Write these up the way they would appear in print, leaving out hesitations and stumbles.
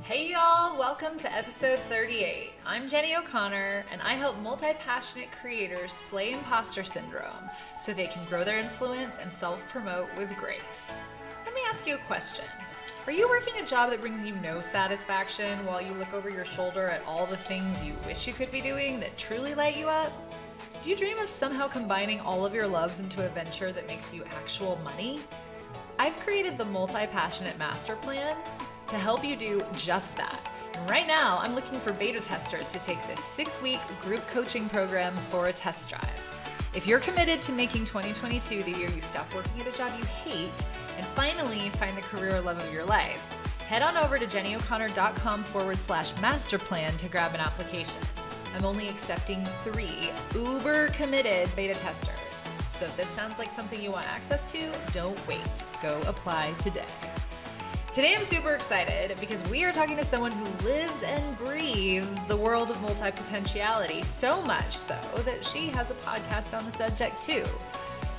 Hey y'all, welcome to episode 38. I'm Jennie O'Connor, and I help multi-passionate creators slay imposter syndrome so they can grow their influence and self-promote with grace. Let me ask you a question. Are you working a job that brings you no satisfaction while you look over your shoulder at all the things you wish you could be doing that truly light you up? Do you dream of somehow combining all of your loves into a venture that makes you actual money? I've created the Multi-Passionate Master Plan to help you do just that. And right now, I'm looking for beta testers to take this 6-week group coaching program for a test drive. If you're committed to making 2022 the year you stop working at a job you hate and finally find the career love of your life, head on over to jennyeoconnor.com/masterplan to grab an application. I'm only accepting 3 uber committed beta testers. So if this sounds like something you want access to, don't wait. Go apply today. Today I'm super excited because we are talking to someone who lives and breathes the world of multipotentiality, so much so that she has a podcast on the subject too.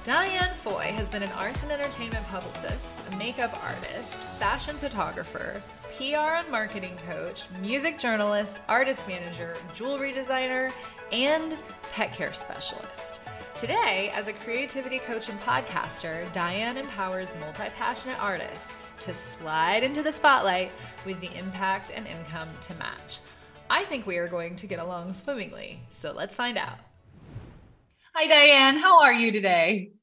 Diane Foy has been an arts and entertainment publicist, a makeup artist, fashion photographer, PR and marketing coach, music journalist, artist manager, jewelry designer, and pet care specialist. Today, as a creativity coach and podcaster, Diane empowers multi-passionate artists to slide into the spotlight with the impact and income to match. I think we are going to get along swimmingly, so let's find out. Hi, Diane. How are you today?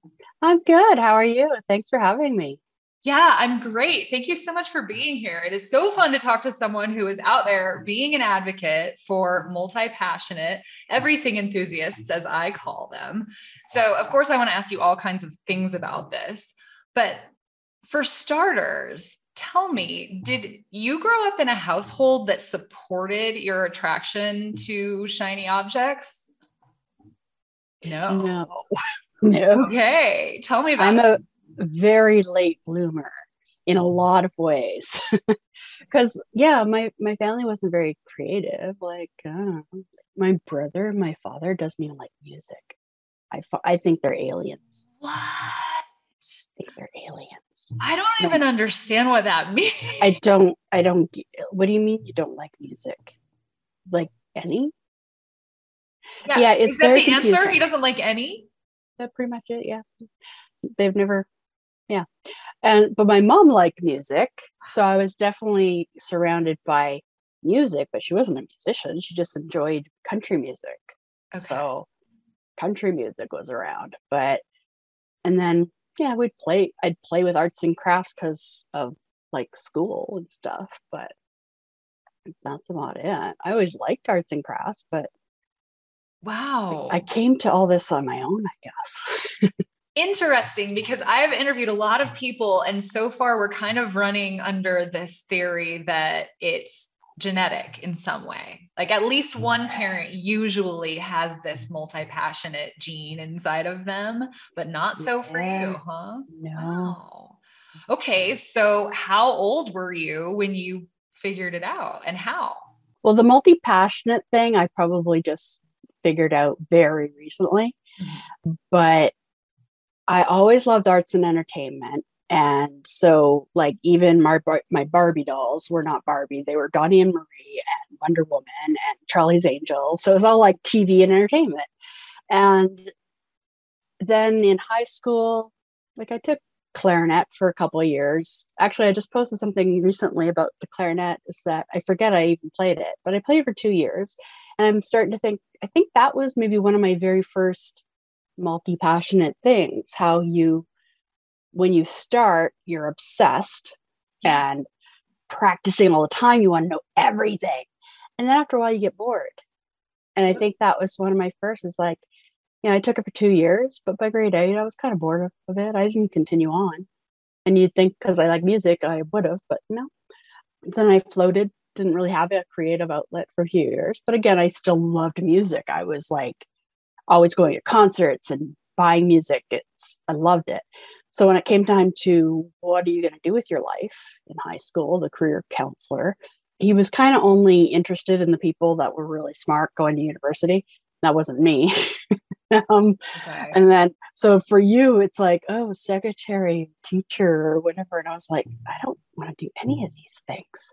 I'm good. How are you? Thanks for having me. Yeah, I'm great. Thank you so much for being here. It is so fun to talk to someone who is out there being an advocate for multi-passionate, everything enthusiasts, as I call them. So, of course, I want to ask you all kinds of things about this. But for starters, tell me, did you grow up in a household that supported your attraction to shiny objects? No. Okay. Tell me about it. Very late bloomer in a lot of ways because my family wasn't very creative. Like my brother, my father doesn't even like music. I think they're aliens. What? I think they're aliens. I don't even understand what that means. I don't. What do you mean you don't like music? Like any? Yeah, it's is that very the confusing. answer? He doesn't like any? That's pretty much it. Yeah, they've never. Yeah. But my mom liked music. So I was definitely surrounded by music, but she wasn't a musician. She just enjoyed country music. Okay. So country music was around. And then, I'd play with arts and crafts because of like school and stuff. But that's about it. I always liked arts and crafts, but wow. I came to all this on my own, I guess. Interesting, because I've interviewed a lot of people, and so far we're kind of running under this theory that it's genetic in some way. Like at least one parent usually has this multi-passionate gene inside of them, but not so for you, huh? No. Wow. Okay, so how old were you when you figured it out, and how? Well, the multi-passionate thing, I probably just figured out very recently, but I always loved arts and entertainment. And so like even my Barbie dolls were not Barbie. They were Donnie and Marie and Wonder Woman and Charlie's Angels. So it was all like TV and entertainment. And then in high school, like I took clarinet for a couple of years. Actually, I just posted something recently about the clarinet, is that I forget I even played it, but I played it for 2 years. And I'm starting to think, I think that was maybe one of my very first multi-passionate things. How when you start, you're obsessed and practicing all the time. You want to know everything. And then after a while you get bored. And I think that was one of my first, is like, I took it for 2 years, but by grade 8, I was kind of bored of it. I didn't continue on. And you'd think because I like music, I would have, but no. Then I floated, didn't really have a creative outlet for a few years. But again, I still loved music. I was like always going to concerts and buying music. I loved it. So when it came time to what are you going to do with your life in high school, the career counselor, he was kind of only interested in the people that were really smart going to university. That wasn't me. And then, so for you, it's like, oh, secretary, teacher, or whatever. And I was like, I don't want to do any of these things.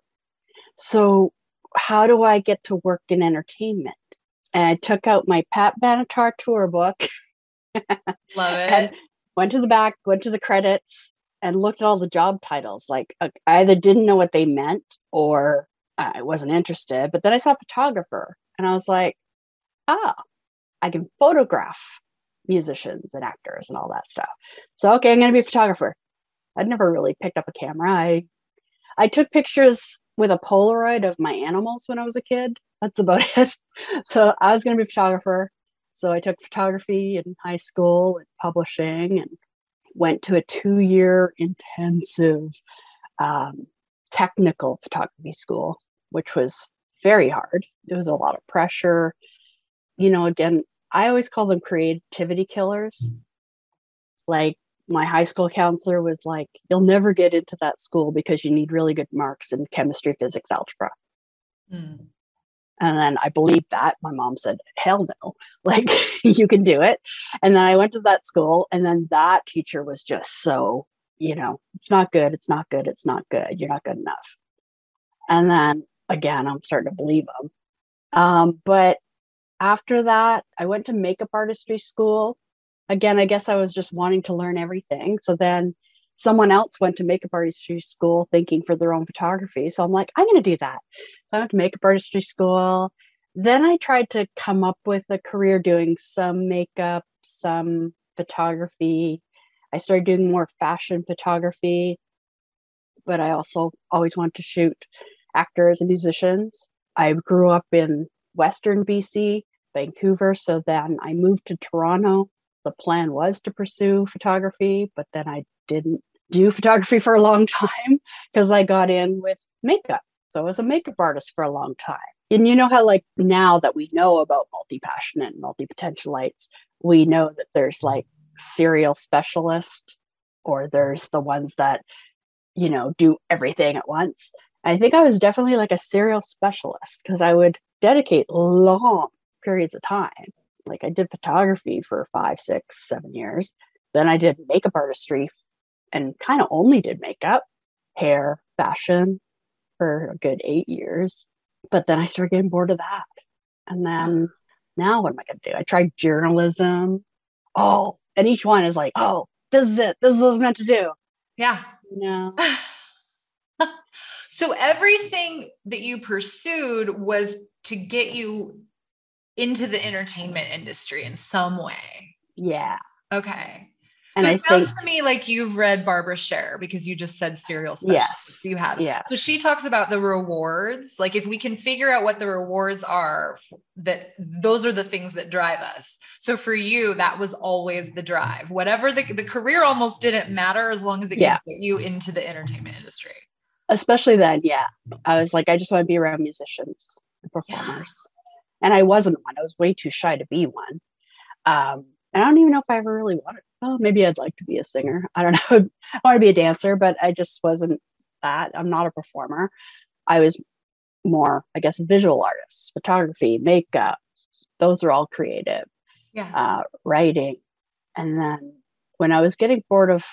So how do I get to work in entertainment? And I took out my Pat Benatar tour book Love it. and went to the back, went to the credits, and looked at all the job titles. Like I either didn't know what they meant or I wasn't interested. But then I saw photographer and I was like, ah, I can photograph musicians and actors and all that stuff. So, okay, I'm going to be a photographer. I'd never really picked up a camera. I took pictures with a Polaroid of my animals when I was a kid. That's about it. So I was going to be a photographer. So I took photography in high school and publishing and went to a 2-year intensive technical photography school, which was very hard. It was a lot of pressure. Again, I always call them creativity killers. Like my high school counselor was like, you'll never get into that school because you need really good marks in chemistry, physics, algebra. Mm. And then I believed that. My mom said, hell no, like you can do it. And then I went to that school and then that teacher was just so, it's not good. It's not good. It's not good. You're not good enough. And then again, I'm starting to believe them. But after that, I went to makeup artistry school. Again, I guess I was just wanting to learn everything. So then someone else went to makeup artistry school thinking for their own photography. So I'm like, I'm going to do that. So I went to makeup artistry school. Then I tried to come up with a career doing some makeup, some photography. I started doing more fashion photography, but I also always wanted to shoot actors and musicians. I grew up in Western BC, Vancouver. So then I moved to Toronto. The plan was to pursue photography, but then I didn't do photography for a long time because I got in with makeup. So I was a makeup artist for a long time. And you know how like now that we know about multipassionate and multipotentialites, we know that there's like serial specialists or there's the ones that, do everything at once. I think I was definitely like a serial specialist because I would dedicate long periods of time. Like I did photography for 5, 6, 7 years. Then I did makeup artistry and kind of only did makeup, hair, fashion for a good 8 years. But then I started getting bored of that. And then now what am I going to do? I tried journalism. Oh, and each one is like, oh, this is it. This is what I was meant to do. Yeah. No. So everything that you pursued was to get you into the entertainment industry in some way. Yeah. Okay. And so it sounds to me like you've read Barbara Sher because you just said serial specialist. Yes. You have. Yes. So she talks about the rewards. Like if we can figure out what the rewards are, that those are the things that drive us. So for you, that was always the drive. Whatever the career almost didn't matter as long as it could get you into the entertainment industry. Especially then, yeah. I was like, I just want to be around musicians and performers. Yeah. And I wasn't one. I was way too shy to be one. And I don't even know if I ever really wanted. Oh, maybe I'd like to be a singer. I don't know. I want to be a dancer, but I just wasn't that. I'm not a performer. I was more, I guess, visual artists, photography, makeup. Those are all creative. Yeah. Writing. And then when I was getting bored of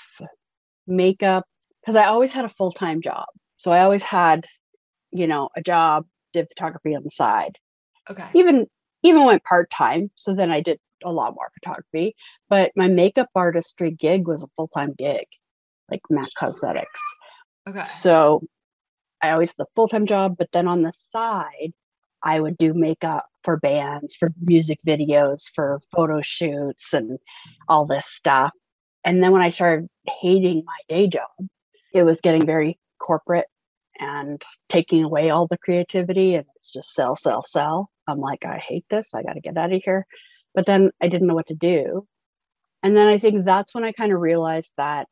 makeup, because I always had a full-time job. So I always had, a job, did photography on the side. Okay. Even went part-time. So then I did a lot more photography, but my makeup artistry gig was a full-time gig, like MAC Cosmetics. Okay. So I always had the full-time job, but then on the side, I would do makeup for bands, for music videos, for photo shoots and all this stuff. And then when I started hating my day job, it was getting very corporate and taking away all the creativity, and it's just sell, sell, sell. I'm like, I hate this. I got to get out of here. But then I didn't know what to do. And then I think that's when I kind of realized that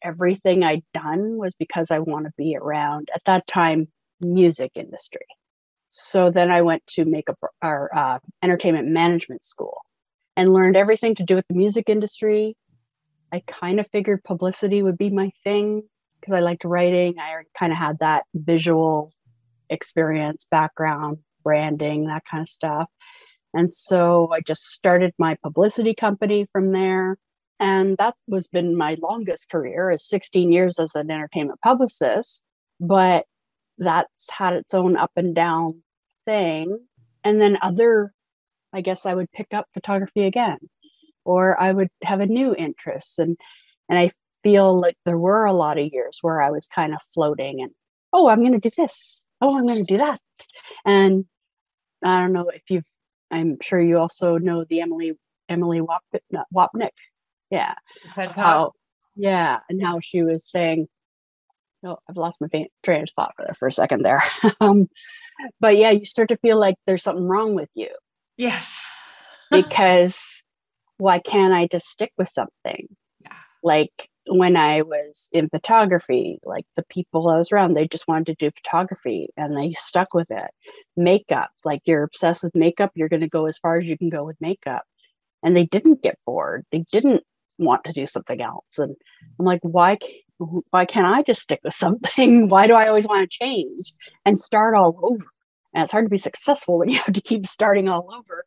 everything I'd done was because I want to be around, at that time, music industry. So then I went to makeup or entertainment management school and learned everything to do with the music industry. I kind of figured publicity would be my thing because I liked writing. I already kind of had that visual experience, background, branding, that kind of stuff. And so I just started my publicity company from there. And that was been my longest career, is 16 years as an entertainment publicist. But that's had its own up and down thing. And then I guess I would pick up photography again, or I would have a new interest. And I feel like there were a lot of years where I was kind of floating and, oh, I'm going to do this. Oh, I'm going to do that. And I don't know if I'm sure you also know the Emily Wapnick. Yeah. TED Talk. And how she was saying, oh, I've lost my train of thought for a second there. But yeah, you start to feel like there's something wrong with you. Yes. Because why can't I just stick with something? Yeah. Like when I was in photography, like the people I was around, they just wanted to do photography and they stuck with it. Makeup, like you're obsessed with makeup, you're going to go as far as you can go with makeup. And they didn't get bored. They didn't want to do something else. And I'm like, why can't I just stick with something? Why do I always want to change and start all over? And it's hard to be successful when you have to keep starting all over.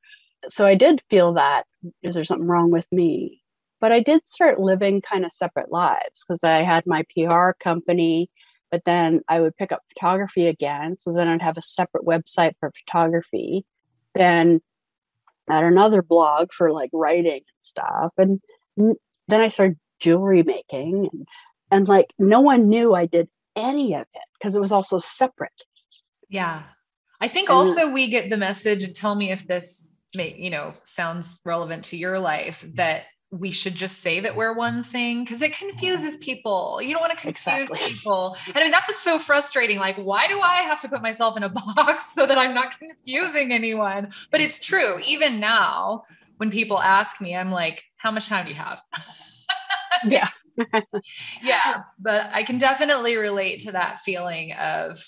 So I did feel that, is there something wrong with me? But I did start living kind of separate lives because I had my PR company, but then I would pick up photography again. So then I'd have a separate website for photography. Then I had another blog for like writing and stuff. And then I started jewelry making and like no one knew I did any of it because it was also separate. Yeah. I think also we get the message, and tell me if this sounds relevant to your life, that we should just say that we're one thing because it confuses people. You don't want to confuse people. And I mean, that's what's so frustrating. Like, why do I have to put myself in a box so that I'm not confusing anyone? But it's true. Even now, when people ask me, I'm like, how much time do you have? Yeah. Yeah. But I can definitely relate to that feeling of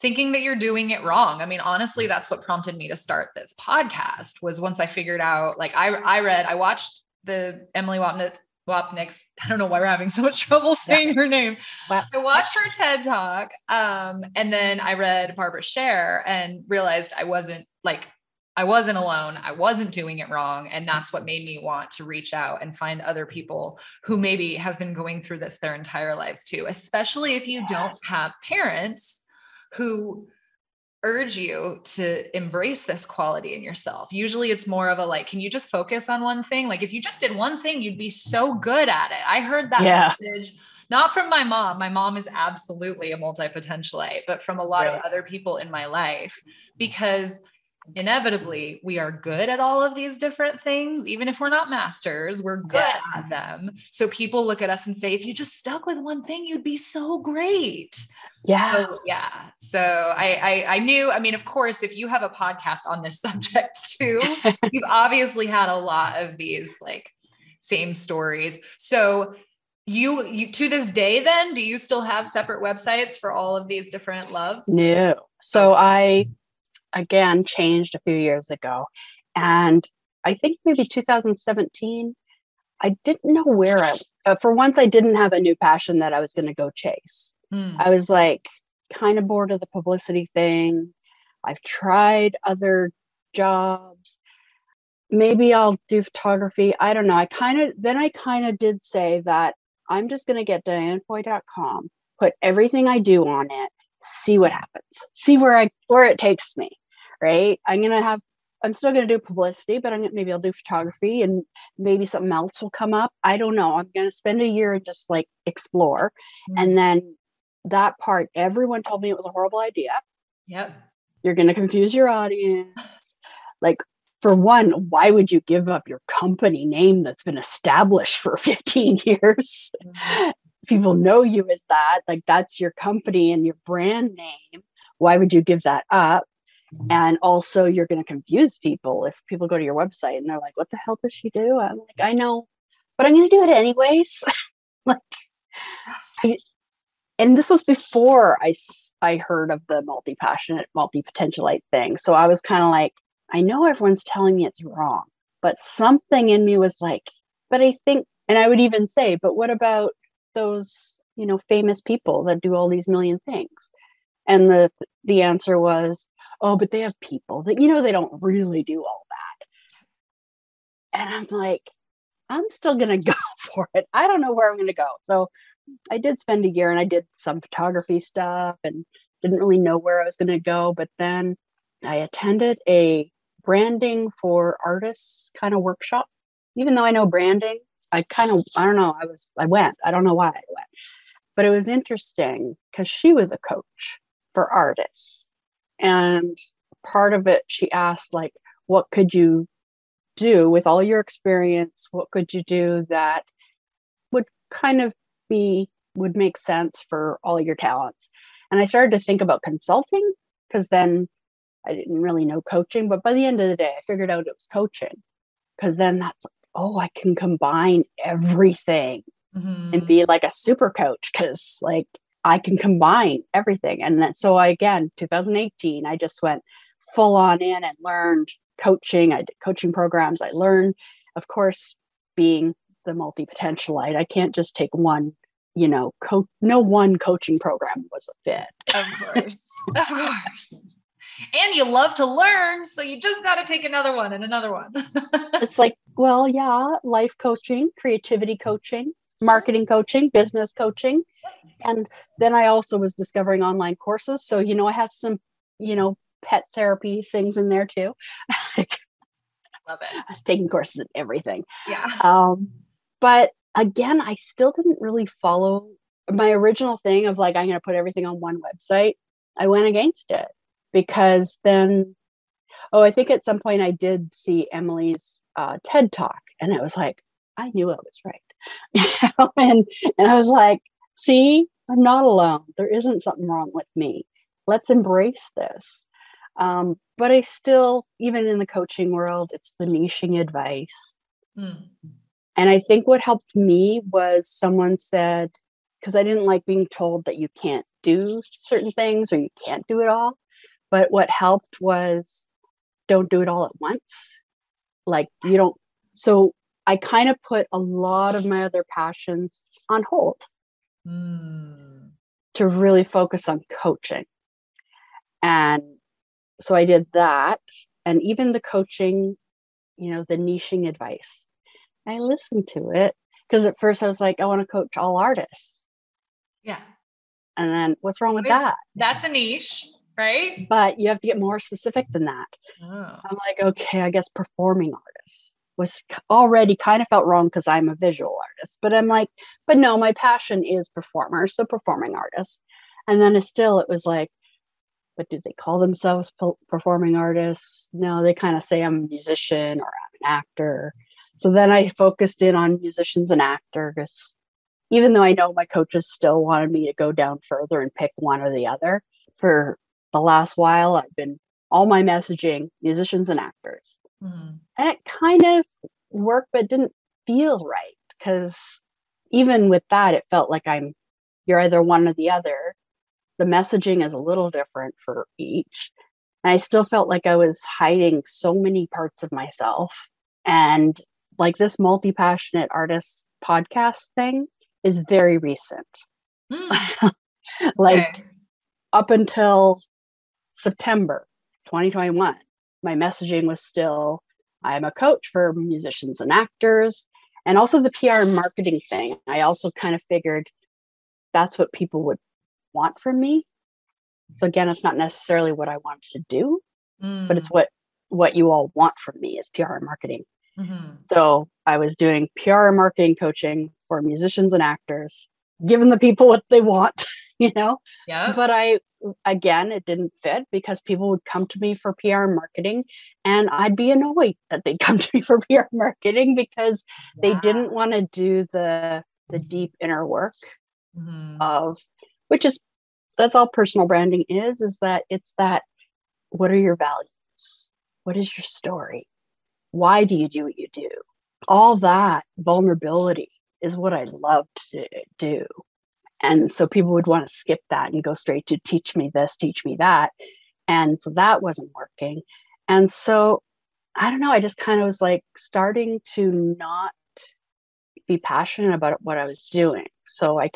thinking that you're doing it wrong. I mean, honestly, that's what prompted me to start this podcast, was once I figured out, like I watched the Emily Wapnick's, I don't know why we're having so much trouble saying her name. Wow. I watched her TED Talk. And then I read Barbara Sher and realized I wasn't alone. I wasn't doing it wrong. And that's what made me want to reach out and find other people who maybe have been going through this their entire lives too, especially if you don't have parents who urge you to embrace this quality in yourself. Usually it's more of a, like, can you just focus on one thing? Like if you just did one thing, you'd be so good at it. I heard that message, not from my mom. My mom is absolutely a multipotentialite, but from a lot of other people in my life, because inevitably we are good at all of these different things. Even if we're not masters, we're good at them. So people look at us and say, if you just stuck with one thing, you'd be so great. Yeah. So I knew, I mean, of course, if you have a podcast on this subject too, you've obviously had a lot of these like same stories. So you to this day, then, do you still have separate websites for all of these different loves? No. So I, again, changed a few years ago. And I think maybe 2017, I didn't know where for once, I didn't have a new passion that I was going to go chase. I was like kind of bored of the publicity thing. I've tried other jobs. Maybe I'll do photography. I don't know. I kind of did say that I'm just going to get DianeFoy.com, put everything I do on it, see what happens, see where it takes me. Right. I'm still going to do publicity, but maybe I'll do photography and maybe something else will come up. I don't know. I'm going to spend a year and just like explore. And then that part, everyone told me it was a horrible idea. Yep. You're going to confuse your audience. Like, for one, why would you give up your company name that's been established for 15 years? People know you as that. Like, that's your company and your brand name. Why would you give that up? And also, you're going to confuse people if people go to your website and they're like, what the hell does she do? I'm like, I know, but I'm going to do it anyways. And this was before I heard of the multipassionate, multipotentialite thing. So I was kind of like, I know everyone's telling me it's wrong, but something in me was like, but I think, and I would even say, but what about those, famous people that do all these million things? And the answer was, oh, but they have people that, they don't really do all that. And I'm like, I'm still going to go for it. I don't know where I'm going to go. So I did spend a year and I did some photography stuff and didn't really know where I was going to go. But then I attended a branding for artists kind of workshop. Even though I know branding, I don't know, I went. I don't know why I went. But it was interesting because she was a coach for artists. And part of it, she asked, like, what could you do with all your experience? What could you do that would kind of would make sense for all your talents? And I started to think about consulting, because then I didn't really know coaching. But by the end of the day, I figured out it was coaching, because then that's, I can combine everything and be like a super coach, because like I can combine everything. And then, so 2018, I just went full on in and learned coaching. I did coaching programs. I learned, of course, being the multipotentialite, I can't just take one, no one coaching program was a fit. Of course. Of course. And you love to learn, so you just got to take another one and another one. It's like, well, yeah, life coaching, creativity coaching, marketing coaching, business coaching. And then I also was discovering online courses. So, I have some, pet therapy things in there too. Love it. I was taking courses in everything. Yeah. But again, I still didn't really follow my original thing of like, I'm going to put everything on one website. I went against it, because then, I think at some point I did see Emily's TED Talk, and it was like, I knew I was right. and I was like, see, I'm not alone. There isn't something wrong with me. Let's embrace this. But I still, even in the coaching world, it's the niching advice. And I think what helped me was someone said, because I didn't like being told that you can't do certain things or you can't do it all. But what helped was, don't do it all at once. Like, you don't. So I kind of put a lot of my other passions on hold to really focus on coaching. And so I did that. And even the coaching, the niching advice, I listened to it, because at first I was like, I want to coach all artists. Yeah. And then what's wrong with that? That's a niche, right? But you have to get more specific than that. I'm like, okay, I guess performing artists was already kind of felt wrong, because I'm a visual artist. But I'm like, but no, my passion is performers, so performing artists. And then it was like, but do they call themselves performing artists? No, they kind of say I'm a musician or I'm an actor. So then I focused in on musicians and actors, even though I know my coaches still wanted me to go down further and pick one or the other. For the last while, I've been all my messaging, musicians and actors. And it kind of worked, but didn't feel right, because even with that, it felt like you're either one or the other. The messaging is a little different for each. And I still felt like I was hiding so many parts of myself. And like this Multipassionate Artist podcast thing is very recent. Like up until September 2021, my messaging was still, I'm a coach for musicians and actors. And also the PR and marketing thing. I also kind of figured that's what people would want from me. So again, it's not necessarily what I wanted to do, but it's what you all want from me is PR and marketing. So I was doing PR and marketing coaching for musicians and actors, giving the people what they want, Yeah. But it didn't fit, because people would come to me for PR and marketing, and I'd be annoyed that they'd come to me for PR and marketing, because they didn't want to do the deep inner work of, that's all personal branding is that it's that, what are your values? What is your story? Why do you do what you do? All that vulnerability is what I love to do. And so people would want to skip that and go straight to teach me this, teach me that. And so that wasn't working. And so, I don't know, I just kind of was like starting to not be passionate about what I was doing. So I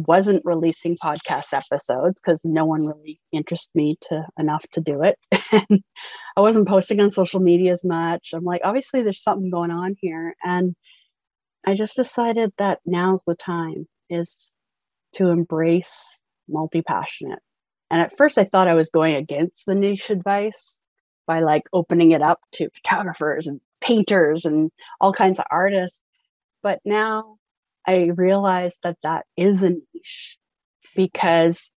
wasn't releasing podcast episodes, because no one really interested me enough to do it. And I wasn't posting on social media as much. I'm like, obviously there's something going on here. And I just decided that now's the time is to embrace multi-passionate. And at first I thought I was going against the niche advice by like opening it up to photographers and painters and all kinds of artists. But now I realize that that is a niche, because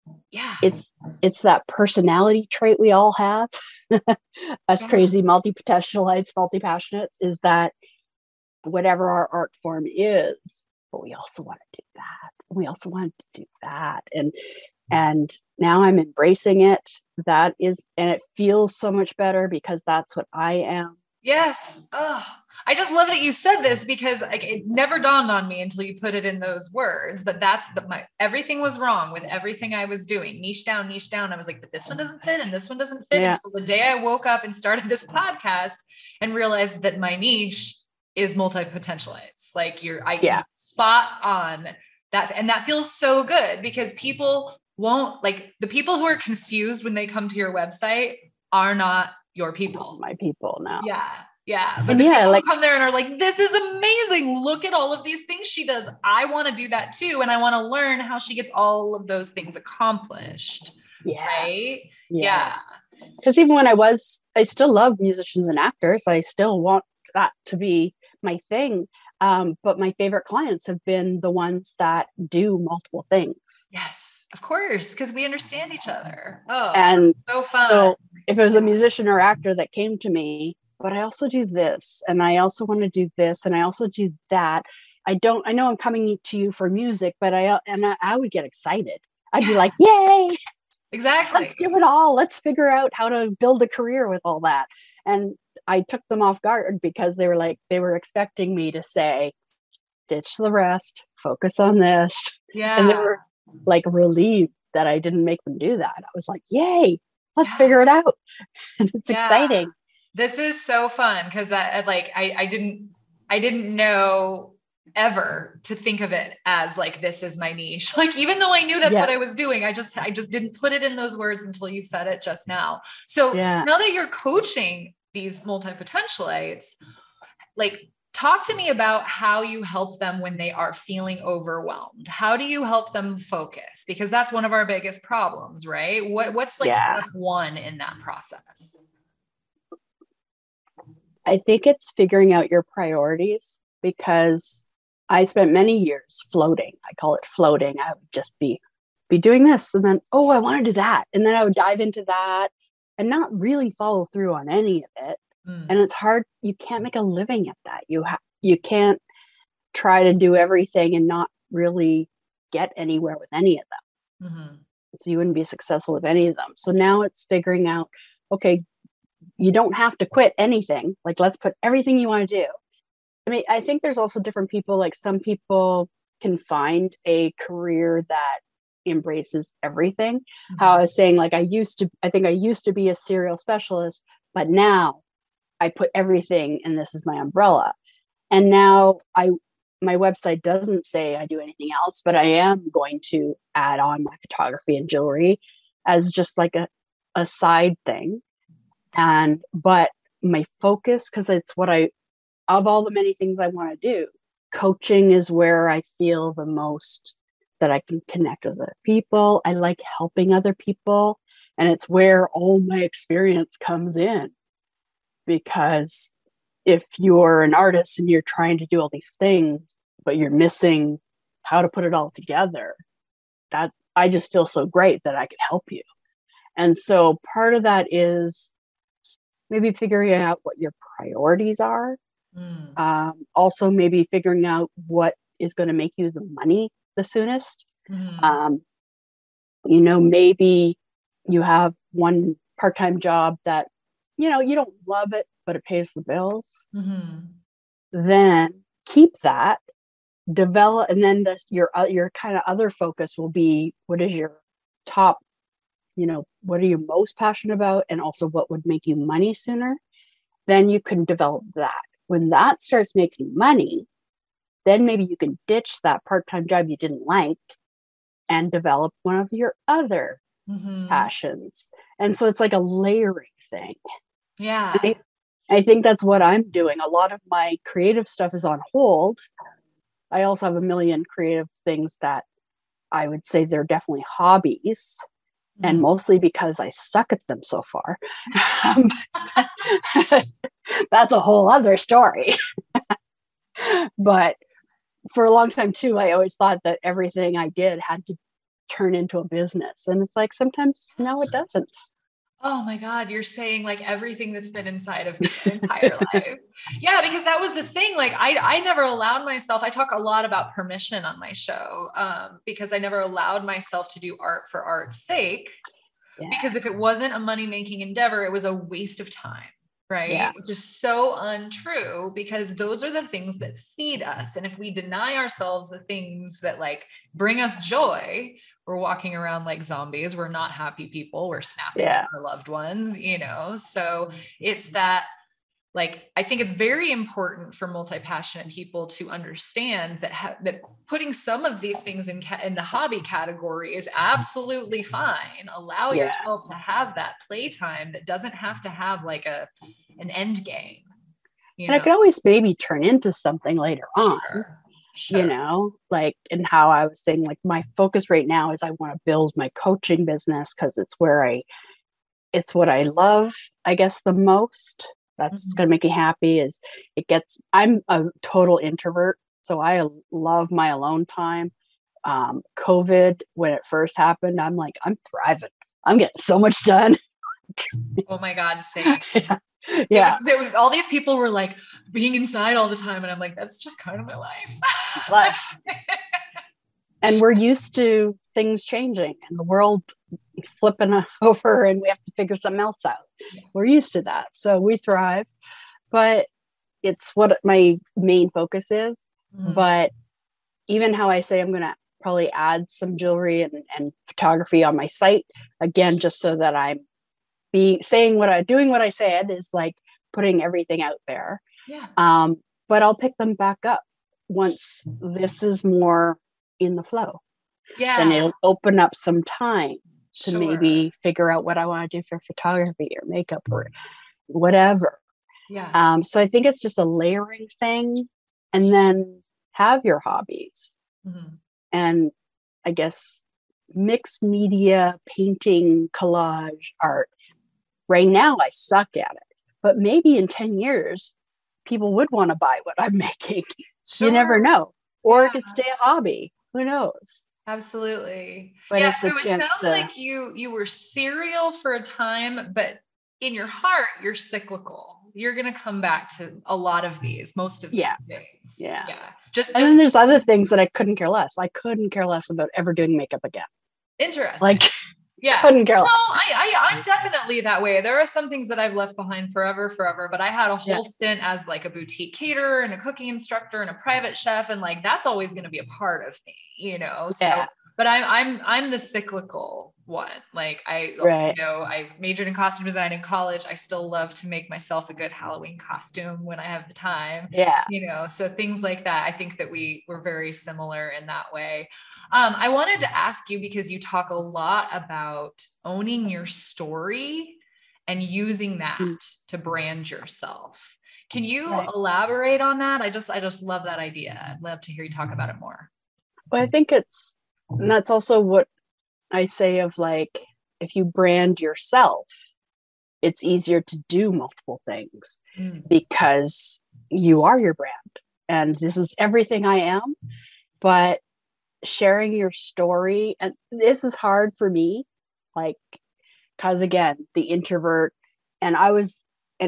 it's that personality trait we all have. Us crazy multipotentialites, multi-passionates, is that whatever our art form is, but we also want to do that. We also want to do that. And now I'm embracing it. That is, and it feels so much better because that's what I am. Yes. Oh, I just love that you said this, because like it never dawned on me until you put it in those words, but that's everything was wrong with everything I was doing. Niche down. I was like, but this one doesn't fit and this one doesn't fit. Until the day I woke up and started this podcast and realized that my niche is multipotentialites. Like you're spot on that. And that feels so good, because people won't, like, the people who are confused when they come to your website are not your people. My people now. Yeah. But the people who come there and are like, this is amazing. Look at all of these things she does. I want to do that too. And I want to learn how she gets all of those things accomplished. Yeah. Right? Yeah. Because even when I still love musicians and actors. I still want that to be my thing. But my favorite clients have been the ones that do multiple things. Yes, of course. Because we understand each other. Oh, and so fun. So if it was a musician or actor that came to me, but I also do this, and I also want to do this, and I also do that. I know I'm coming to you for music, but I would get excited. I'd be like, yay. Exactly. Let's do it all. Let's figure out how to build a career with all that. And I took them off guard, because they were expecting me to say, ditch the rest, focus on this. Yeah. And they were like relieved that I didn't make them do that. I was like, yay, let's figure it out. And it's exciting. This is so fun, because I didn't know ever to think of it as like, this is my niche. Like, even though I knew that's what I was doing, I just didn't put it in those words until you said it just now. So now that you're coaching these multipotentialites, like, talk to me about how you help them when they are feeling overwhelmed. How do you help them focus? Because that's one of our biggest problems, right? What's like step one in that process? I think it's figuring out your priorities, because I spent many years floating. I call it floating. I would just be doing this, and then, oh, I want to do that. And then I would dive into that and not really follow through on any of it. And it's hard. You can't make a living at that. You can't try to do everything and not really get anywhere with any of them. Mm-hmm. So you wouldn't be successful with any of them. So now it's figuring out, okay, you don't have to quit anything. Like, let's put everything you want to do. I mean, I think there's also different people. Like, some people can find a career that embraces everything. Mm-hmm. How I was saying, like, I think I used to be a serial specialist, but now I put everything, and this is my umbrella. And now my website doesn't say I do anything else, but I am going to add on my photography and jewelry as just like a side thing. But my focus, because it's of all the many things I want to do, coaching is where I feel the most that I can connect with other people. I like helping other people, and it's where all my experience comes in. Because if you're an artist and you're trying to do all these things, but you're missing how to put it all together, that I just feel so great that I can help you. And so part of that is maybe figuring out what your priorities are. Also maybe figuring out what is going to make you the money the soonest. Maybe you have one part-time job that, you don't love it, but it pays the bills. Then keep that, develop, and then your kind of other focus will be, what is your top, what are you most passionate about, and also what would make you money sooner. Then you can develop that. When that starts making money, then maybe you can ditch that part-time job you didn't like and develop one of your other passions. And so it's like a layering thing. Yeah. I think that's what I'm doing. A lot of my creative stuff is on hold. I also have a million creative things that I would say they're definitely hobbies, and mostly because I suck at them so far. That's a whole other story. But for a long time too, I always thought that everything I did had to turn into a business. And it's like, sometimes, no, it doesn't. Oh my God, you're saying like everything that's been inside of me my entire life. Yeah, because that was the thing. Like I never allowed myself, I talk a lot about permission on my show, because I never allowed myself to do art for art's sake. Yeah. Because if it wasn't a money-making endeavor, it was a waste of time. Right. Yeah. Which is so untrue, because those are the things that feed us. And if we deny ourselves the things that like bring us joy, we're walking around like zombies. We're not happy people. We're snapping at our loved ones, you know? So it's that, like, I think it's very important for multi-passionate people to understand that that putting some of these things in the hobby category is absolutely fine. Allow yourself to have that playtime that doesn't have to have like an end game. And it can always maybe turn into something later on. Sure. You know, like, and how I was saying, like, my focus right now is I want to build my coaching business, because it's it's what I love, I guess, the most. That's going to make me happy. I'm a total introvert, so I love my alone time. COVID, when it first happened, I'm like, I'm thriving. I'm getting so much done. Oh my God, same. Yeah. There was all these people were like being inside all the time. And I'm like, that's just kind of my life. And we're used to things changing and the world flipping over, and we have to figure something else out. Yeah. We're used to that. So we thrive, but it's what my main focus is. But even how I say I'm going to probably add some jewelry and photography on my site, again, just so that I'm doing what I said, is like putting everything out there. Yeah. But I'll pick them back up once this is more in the flow. Yeah. Then it'll open up some time to maybe figure out what I want to do for photography or makeup or whatever. Yeah. So I think it's just a layering thing, and then have your hobbies. And I guess mixed media, painting, collage, art. Right now, I suck at it, but maybe in 10 years, people would want to buy what I'm making. You never know. Or it could stay a hobby. Who knows? Absolutely. But yeah. So it sounds like you were serial for a time, but in your heart, you're cyclical. You're going to come back to a lot of these, most of these things. Yeah. And then there's other things that I couldn't care less. I couldn't care less about ever doing makeup again. Interesting. Like, yeah. Couldn't care less. No, I'm definitely that way. There are some things that I've left behind forever, but I had a whole stint as like a boutique caterer and a cooking instructor and a private chef. And like, that's always going to be a part of me, you know? So, but I'm the cyclical one. Like you know, I majored in costume design in college. I still love to make myself a good Halloween costume when I have the time. Yeah. You know, so things like that. I think that we're very similar in that way. I wanted to ask you, because you talk a lot about owning your story and using that to brand yourself. Can you elaborate on that? I just love that idea. I'd love to hear you talk about it more. Well, I think that's also what I say of like, if you brand yourself, it's easier to do multiple things because you are your brand. And this is everything I am. But sharing your story, and this is hard for me, like, because again, the introvert, and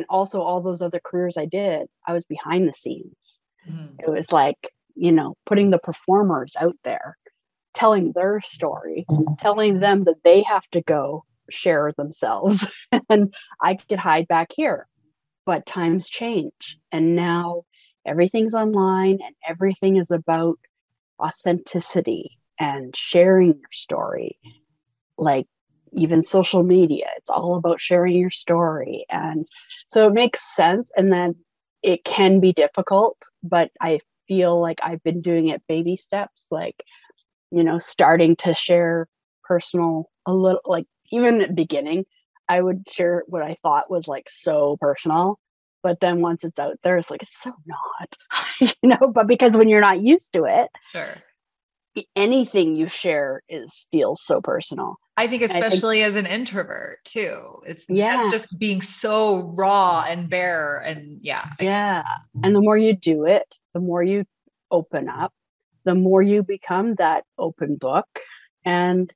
also all those other careers I did, I was behind the scenes. It was like, you know, putting the performers out there, telling their story, telling them that they have to go share themselves, and I could hide back here. But times change, and now everything's online, and everything is about authenticity and sharing your story. Like, even social media, it's all about sharing your story. And so it makes sense. And then it can be difficult, but I feel like I've been doing it baby steps, like, you know, starting to share personal a little, like, even at the beginning, I would share what I thought was like so personal. But then once it's out there, it's like, it's so not, you know, but because when you're not used to it, sure, anything you share feels so personal. I think especially as an introvert too. That's yeah, just being so raw and bare and yeah. And the more you do it, the more you open up, the more you become that open book. And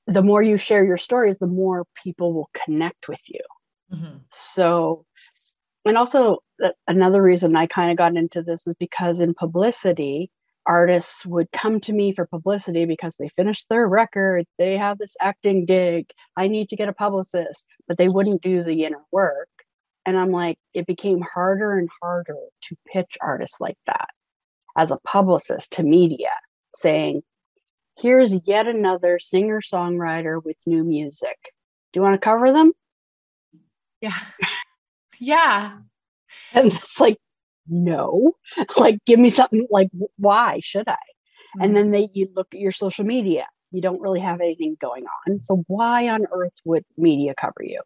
the more you share your stories, the more people will connect with you. Mm-hmm. So, and also another reason I kind of got into this is because in publicity, artists would come to me for publicity because they finished their record, they have this acting gig, I need to get a publicist, but they wouldn't do the inner work. And I'm like, it became harder and harder to pitch artists like that as a publicist to media, saying, here's yet another singer-songwriter with new music. Do you want to cover them? Yeah. Yeah. And it's like, no, like, give me something, like, why should I? Mm-hmm. And then you look at your social media, you don't really have anything going on. So why on earth would media cover you?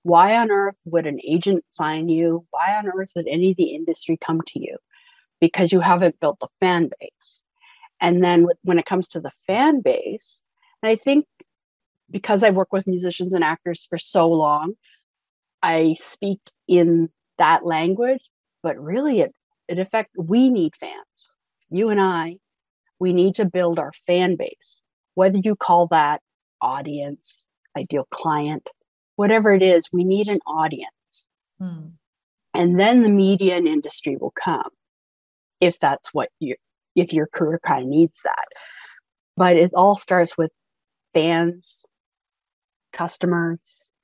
Why on earth would an agent sign you? Why on earth would any of the industry come to you? Because you haven't built a fan base. And then when it comes to the fan base, and I think because I work with musicians and actors for so long, I speak in that language, but really we need fans. You and I, we need to build our fan base, whether you call that audience, ideal client, whatever it is, we need an audience. And then the media and industry will come if that's if your career kind of needs that. But it all starts with fans, customers,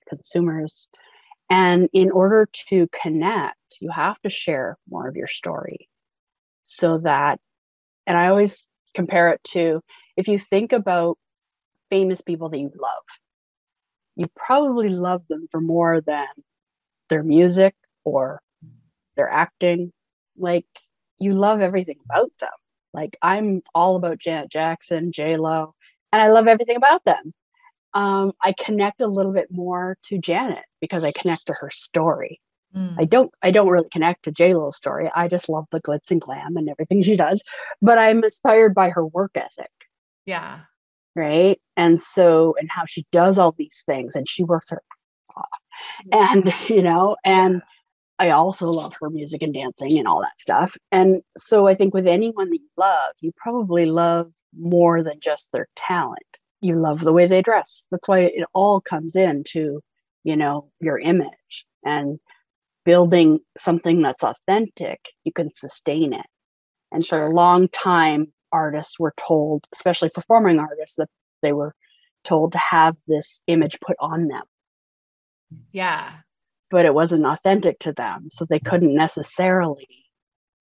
consumers. And in order to connect, you have to share more of your story so that, and I always compare it to, if you think about famous people that you love, you probably love them for more than their music or their acting. Like, you love everything about them. Like, I'm all about Janet Jackson, J-Lo, and I love everything about them. I connect a little bit more to Janet because I connect to her story. I don't really connect to J-Lo's story. I just love the glitz and glam and everything she does, but I'm inspired by her work ethic. Yeah. Right. And how she does all these things and she works her ass off. And, and I also love her music and dancing and all that stuff. And so I think with anyone that you love, you probably love more than just their talent. You love the way they dress. That's why it all comes into, your image, and building something that's authentic, you can sustain it. And for a long time, artists were told, especially performing artists, that they were told to have this image put on them. Yeah. But it wasn't authentic to them. So they couldn't necessarily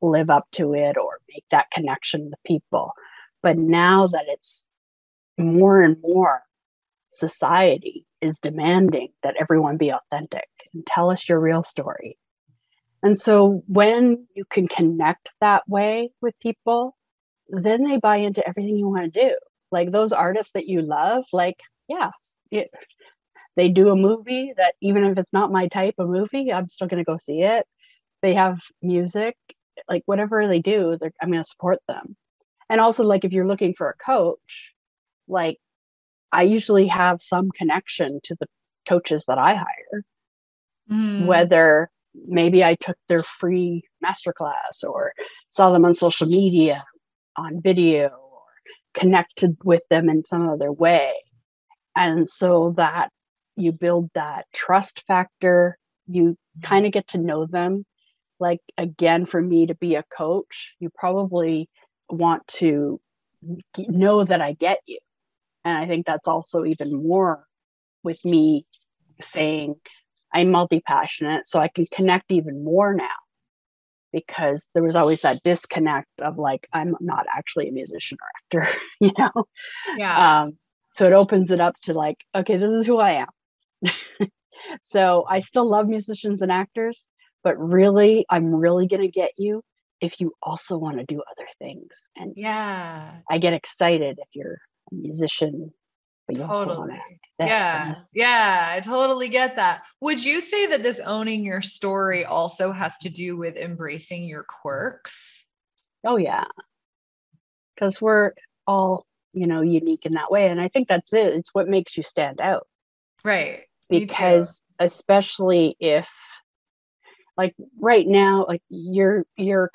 live up to it or make that connection with people. But now that it's more and more, society is demanding that everyone be authentic and tell us your real story. And so when you can connect that way with people, then they buy into everything you want to do. Like those artists that you love, they do a movie that, even if it's not my type of movie, I'm still going to go see it. They have music, like whatever they do, I'm going to support them. And also, like, if you're looking for a coach, like, I usually have some connection to the coaches that I hire, whether maybe I took their free masterclass or saw them on social media, on video, or connected with them in some other way. And so that you build that trust factor, you kind of get to know them. Like, again, for me to be a coach, you probably want to know that I get you. And I think that's also even more with me saying I'm multi-passionate, so I can connect even more now, because there was always that disconnect of like, I'm not actually a musician or actor, Yeah. So it opens it up to like, okay, this is who I am. So I still love musicians and actors, but really, I'm really going to get you if you also want to do other things. And I get excited if you're a musician, but you also want to act. Yeah, I totally get that. Would you say that this owning your story also has to do with embracing your quirks? Oh, yeah. Because we're all, unique in that way. And I think that's it. It's what makes you stand out. Right. Because especially if, like right now, like you're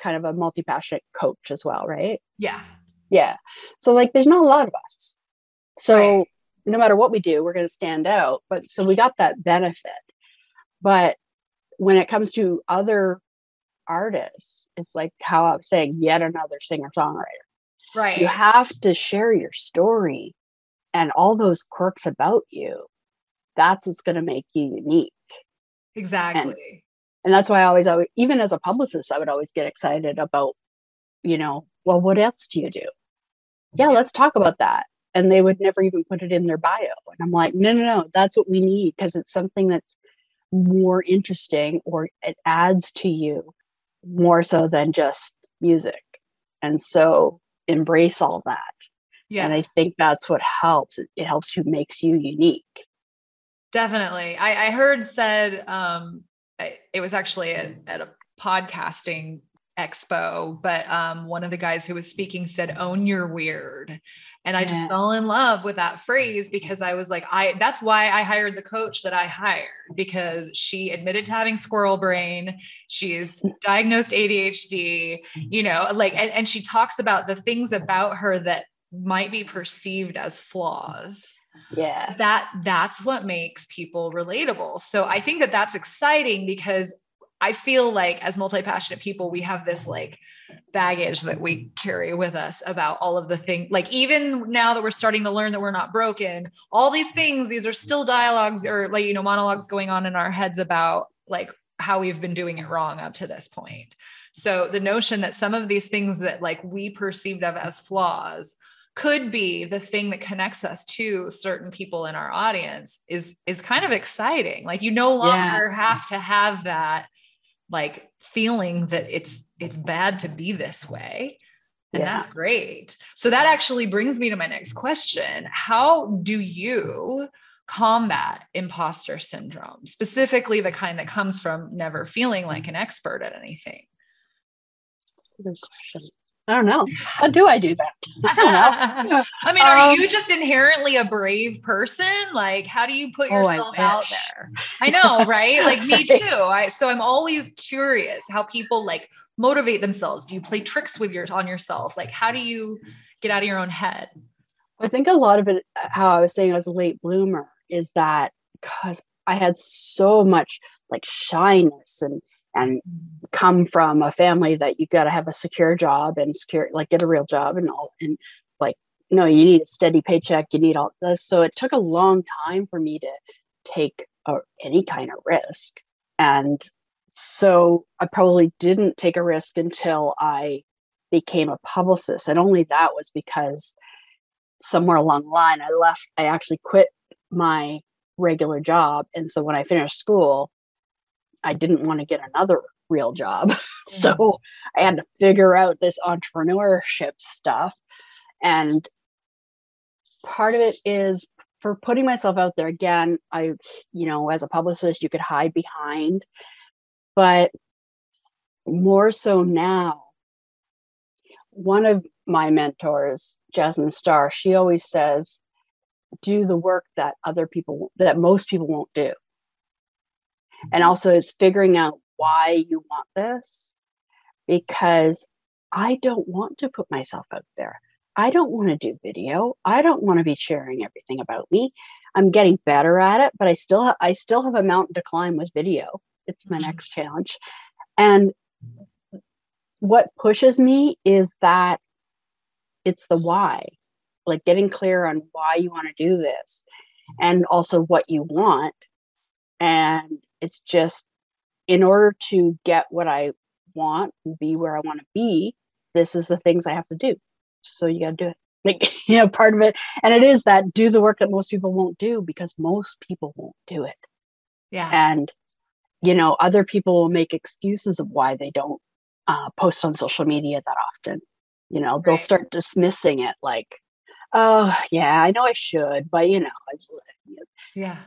kind of a multi-passionate coach as well, right? Yeah. Yeah. So like there's not a lot of us. So right. No matter what we do, we're going to stand out. But so we got that benefit. But when it comes to other artists, it's like how I was saying, yet another singer-songwriter. Right. You have to share your story and all those quirks about you. That's what's going to make you unique. Exactly. And that's why I always, even as a publicist, I would always get excited about, well, what else do you do? Yeah, let's talk about that. And they would never even put it in their bio. And I'm like, no, that's what we need, because it's something that's more interesting, or it adds to you more so than just music. And so embrace all that. Yeah. And I think that's what helps. It helps you, makes you unique. Definitely. I heard said, it was actually at a podcasting expo, but one of the guys who was speaking said, own your weird. And I just fell in love with that phrase, because I was like, that's why I hired the coach that I hired, because she admitted to having squirrel brain. She's diagnosed ADHD, and she talks about the things about her that might be perceived as flaws. Yeah. That's what makes people relatable. So I think that that's exciting, because I feel like as multi-passionate people, we have this like baggage that we carry with us about all of the things. Like even now that we're starting to learn that we're not broken, all these things, these are still dialogues or like, monologues going on in our heads about like how we've been doing it wrong up to this point. So the notion that some of these things that like we perceived of as flaws could be the thing that connects us to certain people in our audience is kind of exciting. Like you no longer have to have that like feeling that it's bad to be this way. And that's great. So that actually brings me to my next question. How do you combat imposter syndrome, specifically the kind that comes from never feeling like an expert at anything? Good question. I don't know. How do I do that? I don't know. I mean, are you just inherently a brave person? Like, how do you put yourself out there? I know, right? Like me too. So I'm always curious how people like motivate themselves. Do you play tricks with on yourself? Like, how do you get out of your own head? I think a lot of it, how I was saying I was a late bloomer, is that because I had so much like shyness and come from a family that you got to have a secure job and get a real job and all, and like, no, you need a steady paycheck, you need all this. So it took a long time for me to take any kind of risk. And so I probably didn't take a risk until I became a publicist. And only that was because somewhere along the line I actually quit my regular job. And so when I finished school, I didn't want to get another real job. So I had to figure out this entrepreneurship stuff. And part of it is for putting myself out there. Again, as a publicist, you could hide behind, but more so now, one of my mentors, Jasmine Starr, she always says, do the work that most people won't do. And also it's figuring out why you want this, because I don't want to put myself out there. I don't want to do video. I don't want to be sharing everything about me. I'm getting better at it, but I still have a mountain to climb with video. It's my next challenge. And what pushes me is that it's the why, like getting clear on why you want to do this and also what you want. And it's just, in order to get what I want and be where I want to be, this is the things I have to do. So you got to do it. Like, part of it. And it is that do the work that most people won't do, because most people won't do it. Yeah. And, other people will make excuses of why they don't post on social media that often. They'll start dismissing it like, oh yeah, I know I should, but yeah.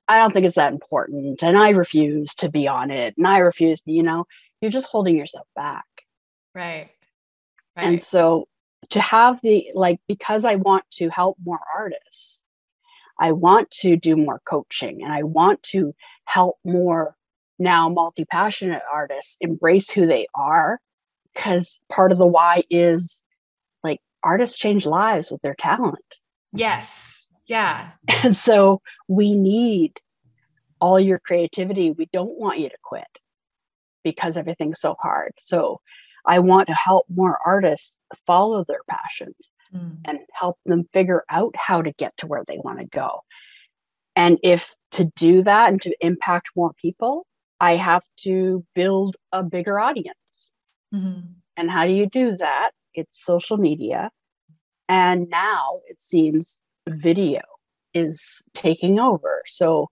I don't think it's that important. And I refuse to be on it. And I refuse, you're just holding yourself back. Right. And so to have because I want to help more artists, I want to do more coaching, and I want to help more now multi-passionate artists embrace who they are, because part of the why is like artists change lives with their talent. Yes. Yeah. And so we need all your creativity. We don't want you to quit because everything's so hard. So I want to help more artists follow their passions and help them figure out how to get to where they want to go. And if to do that and to impact more people, I have to build a bigger audience. And how do you do that? It's social media. And now it seems video is taking over. So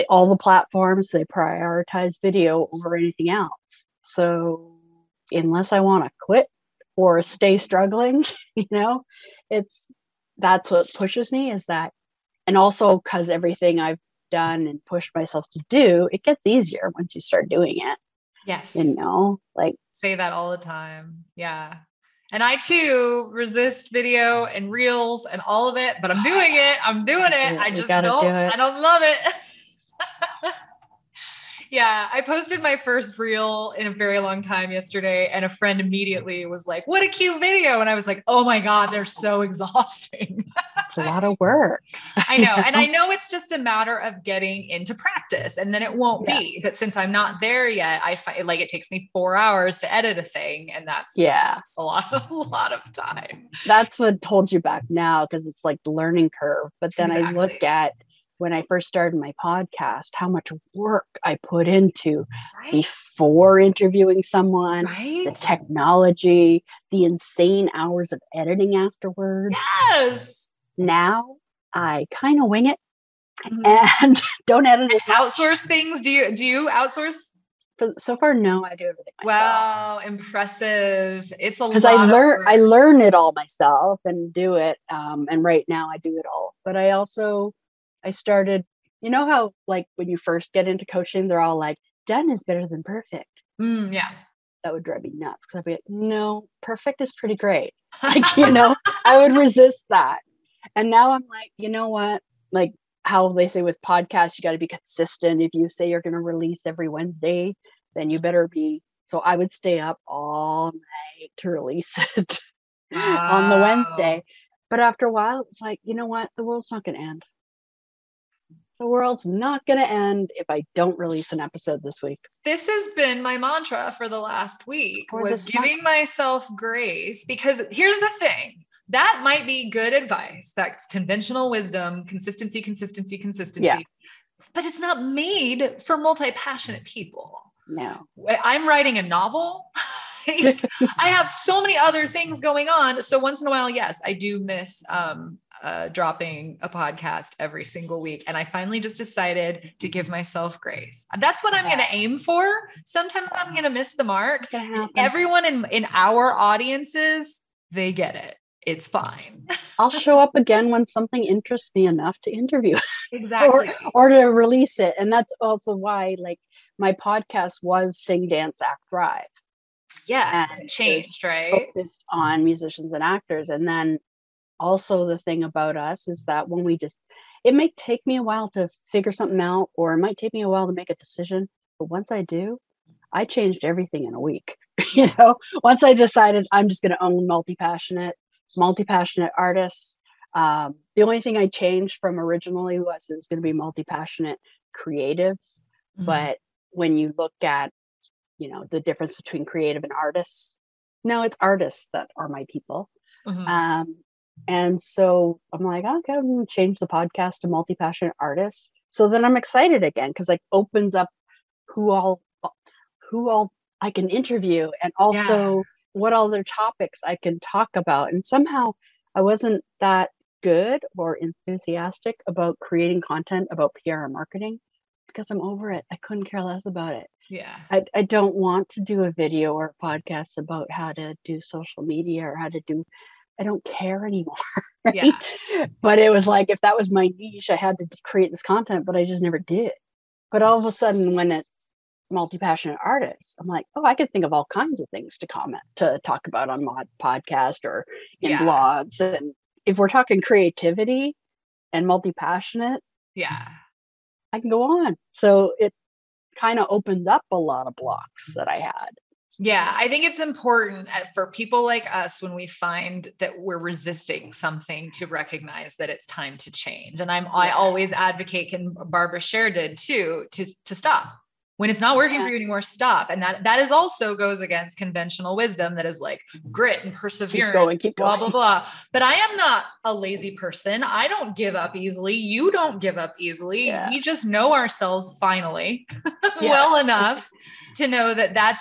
all the platforms, they prioritize video over anything else. So unless I want to quit or stay struggling, that's what pushes me, is that. And also because everything I've done and pushed myself to do, it gets easier once you start doing it. Yes. Like say that all the time. Yeah. And I too resist video and reels and all of it, but I'm doing it. I just I don't love it. Yeah. I posted my first reel in a very long time yesterday, and a friend immediately was like, what a cute video. And I was like, oh my God, they're so exhausting. It's a lot of work. I know. And I know it's just a matter of getting into practice, and then it won't be. But since I'm not there yet, I find like it takes me 4 hours to edit a thing. And that's just a lot of time. That's what holds you back now, because it's like the learning curve. But then I look at when I first started my podcast, how much work I put into before interviewing someone, the technology, the insane hours of editing afterwards. Yes. Now I kind of wing it and don't edit as much. Outsource things. Do you outsource? So far, no, I do everything myself. Wow, impressive. It's a lot. Because I learn it all myself and do it. And right now I do it all. But I started, how like when you first get into coaching, they're all like, done is better than perfect. Yeah. That would drive me nuts, because I'd be like, no, perfect is pretty great. I would resist that. And now I'm like, you know what? Like how they say with podcasts, you got to be consistent. If you say you're going to release every Wednesday, then you better be. So I would stay up all night to release it on the Wednesday. But after a while, it was like, you know what? The world's not going to end. The world's not going to end if I don't release an episode this week. This has been my mantra for the last week, was giving myself grace, because here's the thing. That might be good advice. That's conventional wisdom, consistency. Yeah. But it's not made for multi-passionate people. No. I'm writing a novel. I have so many other things going on. So once in a while, yes, I do miss dropping a podcast every single week. And I finally just decided to give myself grace. That's what I'm going to aim for. Sometimes I'm going to miss the mark. Everyone in our audiences, they get it. It's fine. I'll show up again when something interests me enough to interview. Exactly. or to release it. And that's also why like my podcast was Sing, Dance, Act, Thrive. Yes, it changed, right? Focused on musicians and actors. And then also the thing about us is that when it may take me a while to figure something out, or it might take me a while to make a decision. But once I do, I changed everything in a week. Once I decided I'm just going to own multi-passionate artists. The only thing I changed from originally was it was going to be multi-passionate creatives. But when you look at the difference between creative and artists, no, it's artists that are my people. And so I'm like, okay, I'm going to change the podcast to multi-passionate artists. So then I'm excited again, because like opens up who all I can interview, and also what other topics I can talk about. And somehow I wasn't that good or enthusiastic about creating content about PR and marketing, because I'm over it. I couldn't care less about it. Yeah. I don't want to do a video or a podcast about how to do social media or I don't care anymore. Right? Yeah. But it was like, if that was my niche, I had to create this content, but I just never did. But all of a sudden, when it's multi-passionate artist. I'm like, oh, I could think of all kinds of things to talk about on my podcast or in blogs. And if we're talking creativity and multi-passionate, I can go on. So it kind of opened up a lot of blocks that I had. Yeah, I think it's important for people like us when we find that we're resisting something to recognize that it's time to change. And I always advocate, and Barbara Scher did too, to stop. When it's not working for you anymore, stop. And that is also goes against conventional wisdom that is like grit and perseverance, keep going. blah, blah, blah. But I am not a lazy person. I don't give up easily. You don't give up easily. Yeah. We just know ourselves finally well enough to know that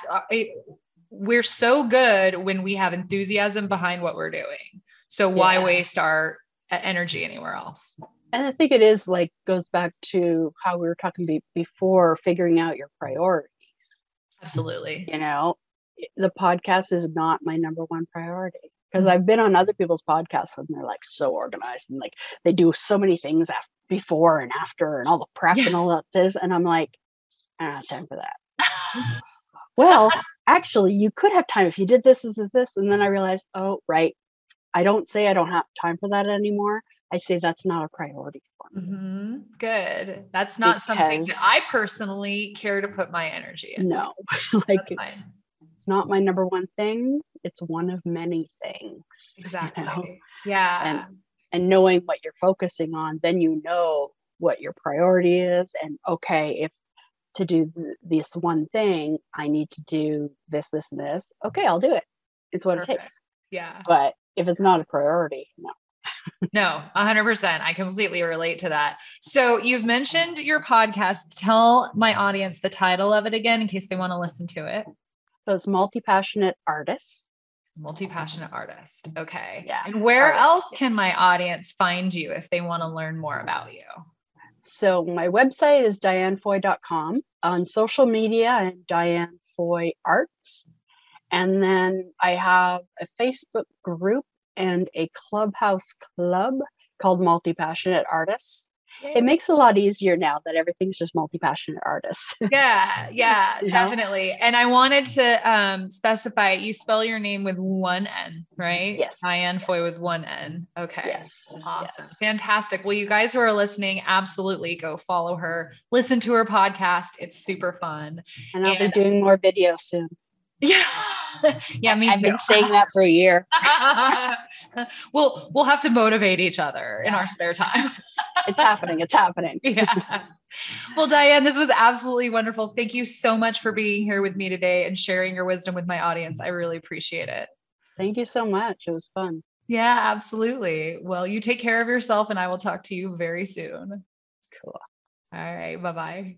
we're so good when we have enthusiasm behind what we're doing. So why waste our energy anywhere else? And I think it is like, goes back to how we were talking before, figuring out your priorities. Absolutely. You know, the podcast is not my number one priority, because I've been on other people's podcasts and they're like so organized and like they do so many things before and after and all the prep and all that is. And I'm like, I don't have time for that. Well, actually you could have time if you did this. And then I realized, oh, right. I don't say I don't have time for that anymore. I say that's not a priority for me. Mm-hmm. Good. That's not something that I personally care to put my energy in. No, like it's not my number one thing. It's one of many things. Exactly. You know? Yeah. And knowing what you're focusing on, then you know what your priority is. And okay, if to do this one thing, I need to do this, and this. Okay, I'll do it. It's what it takes. Yeah. But if it's not a priority, no. No, 100%. I completely relate to that. So you've mentioned your podcast. Tell my audience the title of it again, in case they want to listen to it. So it's Multipassionate Artists. Multipassionate Artist. Okay. Yeah. And where else can my audience find you if they want to learn more about you? So my website is dianefoy.com. On social media, I'm Diane Foy Arts. And then I have a Facebook group and a Clubhouse club called Multipassionate Artists. Yay. It makes it a lot easier now that everything's just multi-passionate artists. Yeah, definitely. And I wanted to specify, you spell your name with one N, right? Yes. Diane Foy with one N. Okay. Yes. Awesome. Yes. Fantastic. Well, you guys who are listening, absolutely go follow her. Listen to her podcast. It's super fun. And I'll be doing more videos soon. Yeah. Yeah, me too. I've been saying that for a year. We'll have to motivate each other in our spare time. It's happening. It's happening. Yeah. Well, Diane, this was absolutely wonderful. Thank you so much for being here with me today and sharing your wisdom with my audience. I really appreciate it. Thank you so much. It was fun. Yeah, absolutely. Well, you take care of yourself and I will talk to you very soon. Cool. All right. Bye-bye.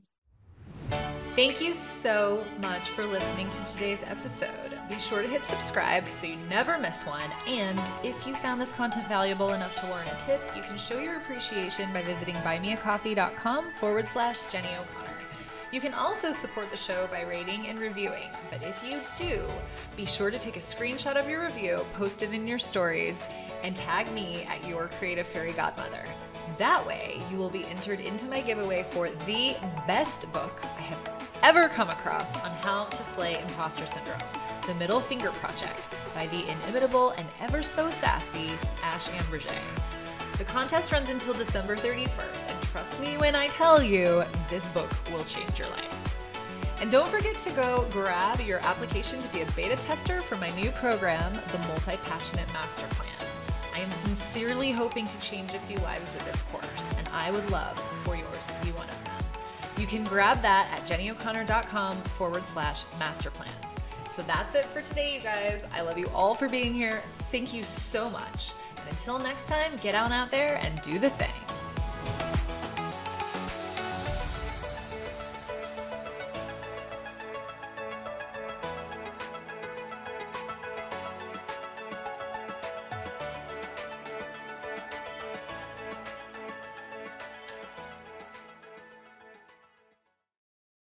Thank you so much for listening to today's episode. Be sure to hit subscribe so you never miss one. And if you found this content valuable enough to warrant a tip, you can show your appreciation by visiting buymeacoffee.com/Jennie O'Connor. You can also support the show by rating and reviewing. But if you do, be sure to take a screenshot of your review, post it in your stories, and tag me at Your Creative Fairy Godmother. That way, you will be entered into my giveaway for the best book I have ever come across on how to slay imposter syndrome, The Middle Finger Project by the inimitable and ever so sassy Ash Amberjay. The contest runs until December 31st, and trust me when I tell you, this book will change your life. And don't forget to go grab your application to be a beta tester for my new program, the Multipassionate Master Plan. I am sincerely hoping to change a few lives with this course, and I would love for yours to be one of them. You can grab that at JennieO'Connor.com/masterplan. So that's it for today, you guys. I love you all for being here. Thank you so much. And until next time, get out there and do the thing.